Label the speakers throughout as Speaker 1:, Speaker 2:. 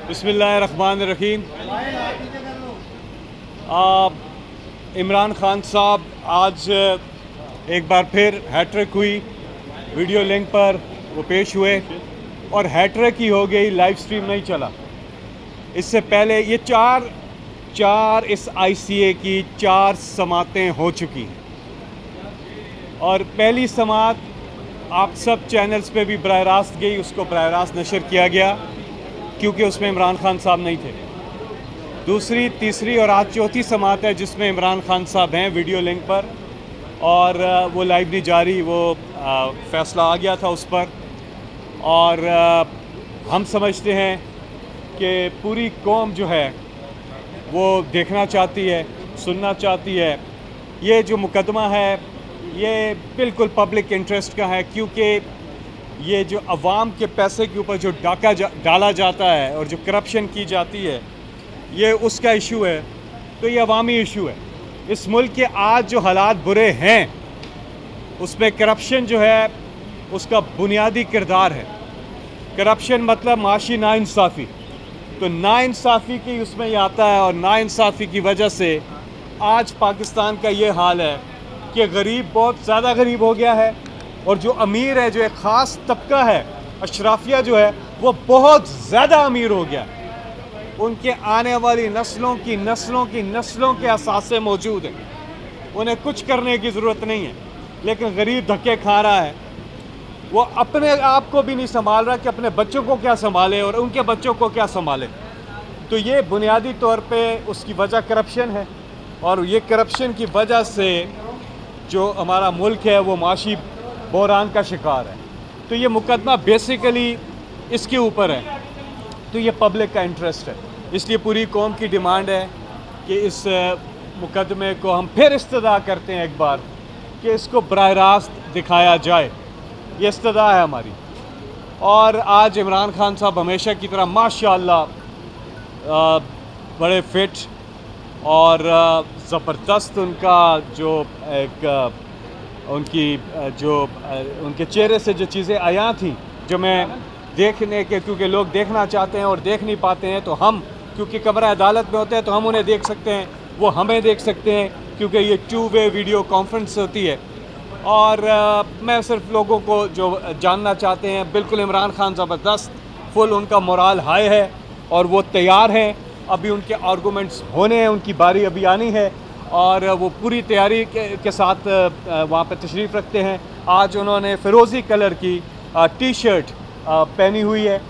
Speaker 1: बिस्मिल्लाहिर्रहमानिर्रहीम। इमरान खान साहब आज एक बार फिर हैट्रिक हुई, वीडियो लिंक पर वो पेश हुए और हैट्रिक ही हो गई, लाइव स्ट्रीम नहीं चला। इससे पहले ये चार इस ICA की 4 समातें हो चुकी हैं और पहली समात आप सब चैनल्स पे भी बराह रास्त गई, उसको बराह रास्त नशर किया गया क्योंकि उसमें इमरान खान साहब नहीं थे। दूसरी, तीसरी और आज चौथी समात है जिसमें इमरान खान साहब हैं वीडियो लिंक पर और वो लाइव नहीं जारी, वो फ़ैसला आ गया था उस पर। और हम समझते हैं कि पूरी कौम जो है वो देखना चाहती है, सुनना चाहती है। ये जो मुकदमा है ये बिल्कुल पब्लिक इंटरेस्ट का है क्योंकि ये जो अवाम के पैसे के ऊपर जो डाका डाला जाता है और जो करप्शन की जाती है ये उसका इशू है। तो ये अवामी इशू है। इस मुल्क के आज जो हालात बुरे हैं उसमें करप्शन जो है उसका बुनियादी किरदार है। करप्शन मतलब माशी नाइंसाफ़ी, तो नाइंसाफ़ी की उसमें ही आता है और नाइंसाफ़ी की वजह से आज पाकिस्तान का ये हाल है कि गरीब बहुत ज़्यादा गरीब हो गया है और जो अमीर है, जो एक ख़ास तबका है, अशराफिया जो है वो बहुत ज़्यादा अमीर हो गया। उनके आने वाली नस्लों के असासे मौजूद हैं, उन्हें कुछ करने की ज़रूरत नहीं है, लेकिन गरीब धक्के खा रहा है। वो अपने आप को भी नहीं संभाल रहा कि अपने बच्चों को क्या संभाले और उनके बच्चों को क्या संभाले। तो ये बुनियादी तौर पे उसकी वजह करप्शन है और ये करप्शन की वजह से जो हमारा मुल्क है वो माशी बहरान का शिकार है। तो ये मुकदमा बेसिकली इसके ऊपर है, तो ये पब्लिक का इंटरेस्ट है। इसलिए पूरी कौम की डिमांड है कि इस मुकदमे को हम फिर इस्तदा करते हैं एक बार कि इसको बराह रास्त दिखाया जाए। ये इस्तदा है हमारी। और आज इमरान खान साहब हमेशा की तरह माशाअल्लाह बड़े फिट और ज़बरदस्त उनका जो एक उनके चेहरे से जो चीज़ें आया थी, जो मैं देखने के, क्योंकि लोग देखना चाहते हैं और देख नहीं पाते हैं, तो हम क्योंकि कमरा अदालत में होते हैं तो हम उन्हें देख सकते हैं, वो हमें देख सकते हैं क्योंकि ये 2 वे वीडियो कॉन्फ्रेंस होती है। और मैं सिर्फ लोगों को जो जानना चाहते हैं, बिल्कुल इमरान खान ज़बरदस्त, फुल उनका मोराल हाई है और वो तैयार हैं। अभी उनके आर्गूमेंट्स होने हैं, उनकी बारी अभी आनी है और वो पूरी तैयारी के साथ वहाँ पे तशरीफ़ रखते हैं। आज उन्होंने फ़िरोज़ी कलर की टी-शर्ट पहनी हुई है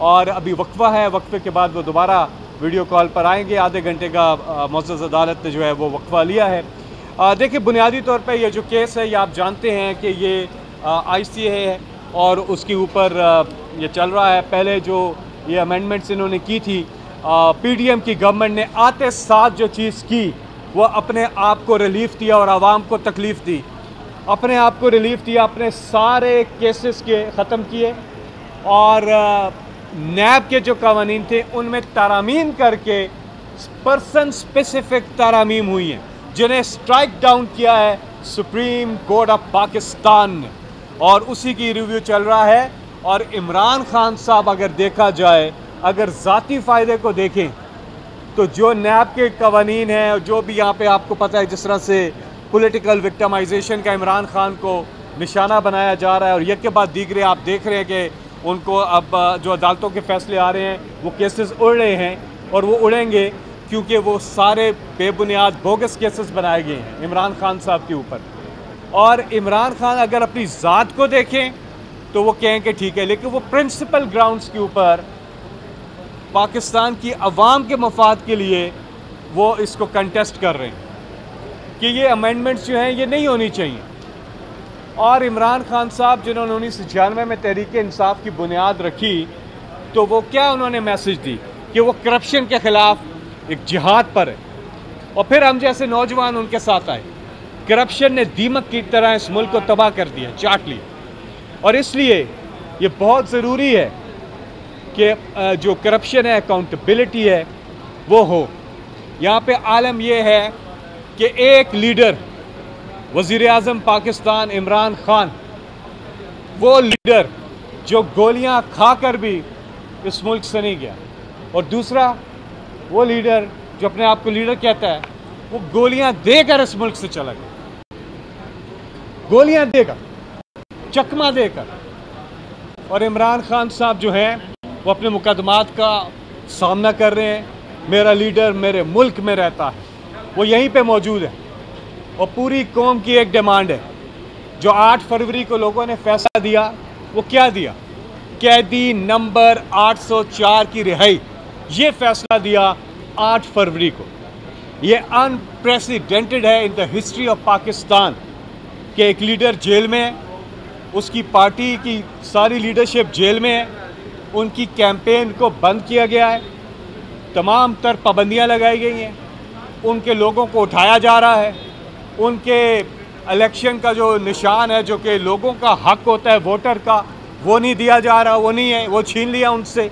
Speaker 1: और अभी वक्फ़ा है, वक्फ़े के बाद वो दोबारा वीडियो कॉल पर आएंगे। आधे घंटे का मुअज़्ज़ज़ अदालत ने जो है वो वक्फ़ा लिया है। देखिए, बुनियादी तौर पे ये जो केस है ये आप जानते हैं कि ये ICA है और उसके ऊपर ये चल रहा है। पहले जो ये अमेंडमेंट्स इन्होंने की थी, PDM की गवर्नमेंट ने आते साथ जो चीज़ की वो अपने आप को रिलीफ दिया और आवाम को तकलीफ़ दी। अपने आप को रिलीफ दिया, अपने सारे केसेस के ख़त्म किए और नैब के जो कवानीन थे उनमें तरामीम करके पर्सन स्पेसिफिक तरामीम हुई हैं जिन्हें स्ट्राइक डाउन किया है सुप्रीम कोर्ट ऑफ पाकिस्तान ने और उसी की रिव्यू चल रहा है। और इमरान खान साहब अगर देखा जाए, अगर ज़ाती फ़ायदे को देखें तो जो नैब के कवानीन हैं और जो भी यहाँ पे आपको पता है जिस तरह से पॉलिटिकल विक्टिमाइजेशन का इमरान खान को निशाना बनाया जा रहा है और एक के बाद दीगरे आप देख रहे हैं कि उनको अब जो अदालतों के फैसले आ रहे हैं वो केसेस उड़ रहे हैं और वो उड़ेंगे क्योंकि वो सारे बेबुनियाद बोगस केसेस बनाए गए हैं इमरान खान साहब के ऊपर। और इमरान खान अगर अपनी ज़ात को देखें तो वो कहें कि ठीक है, लेकिन वो प्रिंसिपल ग्राउंड्स के ऊपर पाकिस्तान की अवाम के मफाद के लिए वो इसको कंटेस्ट कर रहे हैं कि ये अमेंडमेंट्स जो हैं ये नहीं होनी चाहिए। और इमरान खान साहब जिन्होंने 1996 में तहरीक इंसाफ की बुनियाद रखी, तो वो क्या उन्होंने मैसेज दी कि वो करप्शन के ख़िलाफ़ एक जिहाद पर है और फिर हम जैसे नौजवान उनके साथ आए। करप्शन ने दीमक की तरह इस मुल्क को तबाह कर दिया, चाट लिया। और इसलिए ये बहुत ज़रूरी है कि जो करप्शन है, अकाउंटेबिलिटी है, वो हो। यहाँ पे आलम ये है कि एक लीडर, वज़ीर आज़म पाकिस्तान इमरान खान, वो लीडर जो गोलियां खाकर भी इस मुल्क से नहीं गया, और दूसरा वो लीडर जो अपने आप को लीडर कहता है, वो गोलियां देकर इस मुल्क से चला गया, गोलियां देकर, चकमा देकर। और इमरान खान साहब जो हैं वो अपने मुकदमात का सामना कर रहे हैं। मेरा लीडर मेरे मुल्क में रहता है, वो यहीं पे मौजूद है। और पूरी कौम की एक डिमांड है, जो 8 फरवरी को लोगों ने फैसला दिया, वो क्या दिया? कैदी नंबर 804 की रिहाई, ये फैसला दिया 8 फरवरी को। ये अनप्रेसिडेंटेड है in the history of Pakistan कि एक लीडर जेल में है, उसकी पार्टी की सारी लीडरशिप जेल में है, उनकी कैंपेन को बंद किया गया है, तमाम तर पाबंदियां लगाई गई हैं, उनके लोगों को उठाया जा रहा है, उनके इलेक्शन का जो निशान है, जो कि लोगों का हक होता है वोटर का, वो नहीं दिया जा रहा, वो नहीं है, वो छीन लिया उनसे।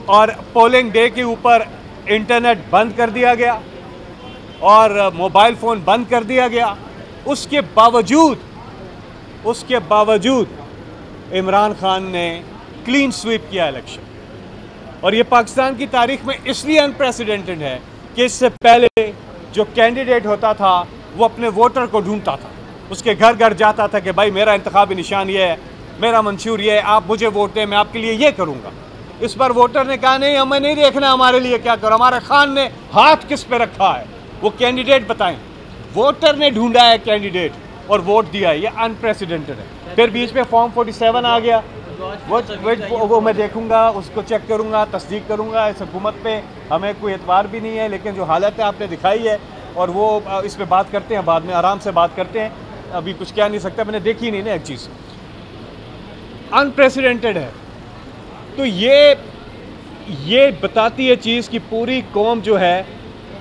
Speaker 1: और पोलिंग डे के ऊपर इंटरनेट बंद कर दिया गया और मोबाइल फ़ोन बंद कर दिया गया। उसके बावजूद इमरान खान ने क्लीन स्वीप किया इलेक्शन। और ये पाकिस्तान की तारीख में इसलिए अनप्रेसिडेंटेड है कि इससे पहले जो कैंडिडेट होता था वो अपने वोटर को ढूंढता था, उसके घर घर जाता था कि भाई मेरा इंतखाबी निशान ये है, मेरा मंशूर ये है, आप मुझे वोट दें, मैं आपके लिए ये करूँगा। इस बार वोटर ने कहा नहीं, हमें नहीं देखना हमारे लिए क्या करो, हमारे खान ने हाथ किस पे रखा है, वो कैंडिडेट बताएं। वोटर ने ढूंढा है कैंडिडेट और वोट दिया है, ये अनप्रेसिडेंटेड है। फिर बीच में फॉर्म 47 आ गया, वो मैं देखूंगा, उसको चेक करूंगा, तस्दीक करूंगा। इस हुकूमत पे हमें कोई एतबार भी नहीं है, लेकिन जो हालत है आपने दिखाई है, और वो इस पे बात करते हैं, बाद में आराम से बात करते हैं, अभी कुछ कह नहीं सकता, मैंने देखी नहीं ना एक चीज़। अनप्रेसिडेंटेड है। तो ये बताती है चीज़ कि पूरी कौम जो है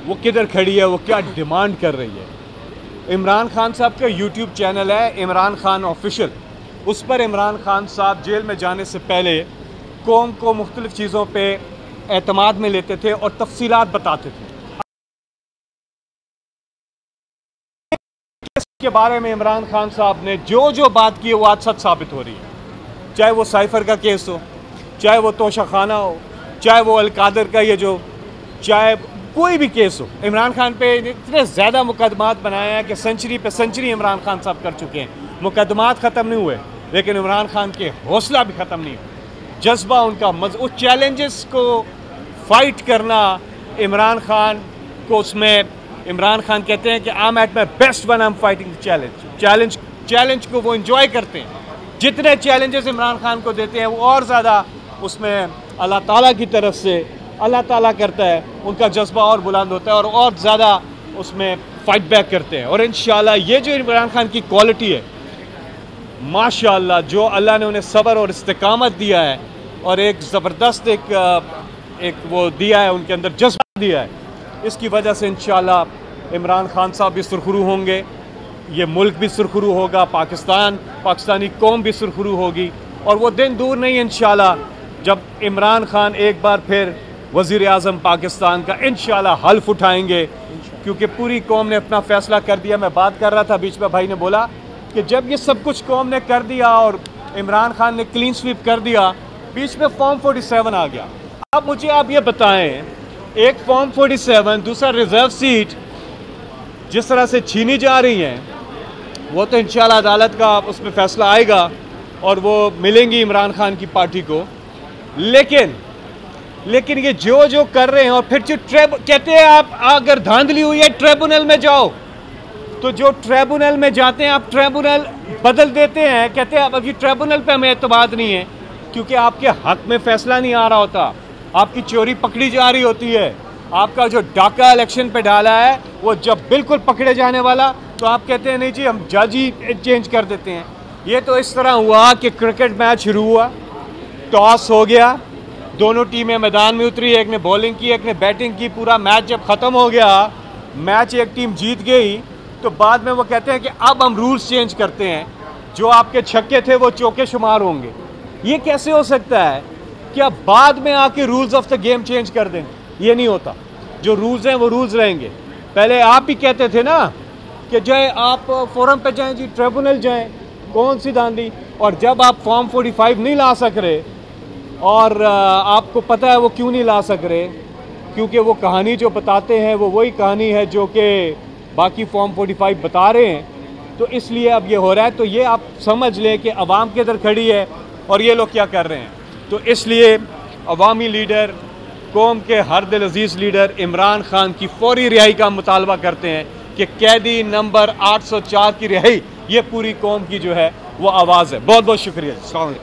Speaker 1: वो किधर खड़ी है, वो क्या डिमांड कर रही है। इमरान खान साहब का यूट्यूब चैनल है इमरान खान ऑफिशियल, उस पर इमरान खान साहब जेल में जाने से पहले कौम को मुख्तलिफ चीज़ों पे एतमाद में लेते थे और तफसीलात बताते थे। इसके बारे में इमरान खान साहब ने जो बात की है वो आज सच साबित हो रही है। चाहे वो साइफर का केस हो, चाहे वो तोशा खाना हो, चाहे वो अलकादर का ये जो, चाहे कोई भी केस हो, इमरान खान पे इतने ज़्यादा मुकदमात बनाए हैं कि सेंचुरी पे सेंचुरी इमरान खान साहब कर चुके हैं। मुकदमात ख़त्म नहीं हुए, लेकिन इमरान खान के हौसला भी ख़त्म नहीं हुआ, जज्बा उनका उस चैलेंजेस को फाइट करना इमरान खान को, उसमें इमरान खान कहते हैं कि I am at my best one I am fighting challenge को वो इंजॉय करते हैं। जितने चैलेंजेस इमरान खान को देते हैं वो और ज़्यादा उसमें अल्लाह ताला की तरफ से अल्लाह ताला करता है, उनका जज्बा और बुलंद होता है और ज़्यादा उसमें फाइट बैक करते हैं। और इंशाल्लाह ये जो इमरान खान की क्वालिटी है, माशाल्लाह, जो अल्लाह ने उन्हें सब्र और इस्तिकामत दिया है और एक ज़बरदस्त एक वो दिया है, उनके अंदर जज्बा दिया है, इसकी वजह से इंशाल्लाह इमरान खान साहब भी सुरखरू होंगे, ये मुल्क भी सुरखरू होगा, पाकिस्तानी कौम भी सुरखरू होगी। और वो दिन दूर नहीं इंशाल्लाह जब इमरान खान एक बार फिर वज़ीर आज़म पाकिस्तान का इंशाल्लाह हल्फ उठाएंगे, क्योंकि पूरी कौम ने अपना फ़ैसला कर दिया। मैं बात कर रहा था, बीच में भाई ने बोला कि जब ये सब कुछ कौम ने कर दिया और इमरान खान ने क्लीन स्वीप कर दिया, बीच में फॉर्म 47 आ गया। अब मुझे आप ये बताएं, एक फॉर्म 47, दूसरा रिज़र्व सीट जिस तरह से छीनी जा रही हैं, वो तो इंशाल्लाह अदालत का उसमें फ़ैसला आएगा और वो मिलेंगी इमरान खान की पार्टी को। लेकिन ये जो कर रहे हैं, और फिर जो कहते हैं आप अगर धांधली हुई है ट्रिब्यूनल में जाओ, तो जो ट्रिब्यूनल में जाते हैं आप ट्रिब्यूनल बदल देते हैं, कहते हैं अब ये ट्रिब्यूनल पे हमें एतमाद नहीं है, क्योंकि आपके हक में फैसला नहीं आ रहा होता, आपकी चोरी पकड़ी जा रही होती है, आपका जो डाका इलेक्शन पे डाला है वो जब बिल्कुल पकड़े जाने वाला, तो आप कहते हैं नहीं जी हम जज ही चेंज कर देते हैं। ये तो इस तरह हुआ कि क्रिकेट मैच शुरू हुआ, टॉस हो गया, दोनों टीमें मैदान में उतरी, एक ने बॉलिंग की एक ने बैटिंग की, पूरा मैच जब ख़त्म हो गया, मैच एक टीम जीत गई, तो बाद में वो कहते हैं कि अब हम रूल्स चेंज करते हैं, जो आपके छक्के थे वो चौके शुमार होंगे। ये कैसे हो सकता है कि आप बाद में आके rules of the game change कर दें? ये नहीं होता, जो रूल्स हैं वो रूल्स रहेंगे। पहले आप ही कहते थे ना कि जाए आप फोरम पे जाएं जी, ट्रिब्यूनल जाएं, कौन सी धांधली। और जब आप फॉर्म 45 नहीं ला सक रहे और आपको पता है वो क्यों नहीं ला सक रहे, क्योंकि वो कहानी जो बताते हैं वो वही कहानी है जो कि बाकी फॉर्म 45 बता रहे हैं। तो इसलिए अब ये हो रहा है। तो ये आप समझ लें कि अवाम किधर खड़ी है और ये लोग क्या कर रहे हैं। तो इसलिए अवामी लीडर, कौम के हर दिल अजीज़ लीडर इमरान खान की फौरी रिहाई का मुतालबा करते हैं कि कैदी नंबर 804 की रिहाई, ये पूरी कौम की जो है वो आवाज़ है। बहुत बहुत शुक्रिया। अस्सलाम वालेकुम।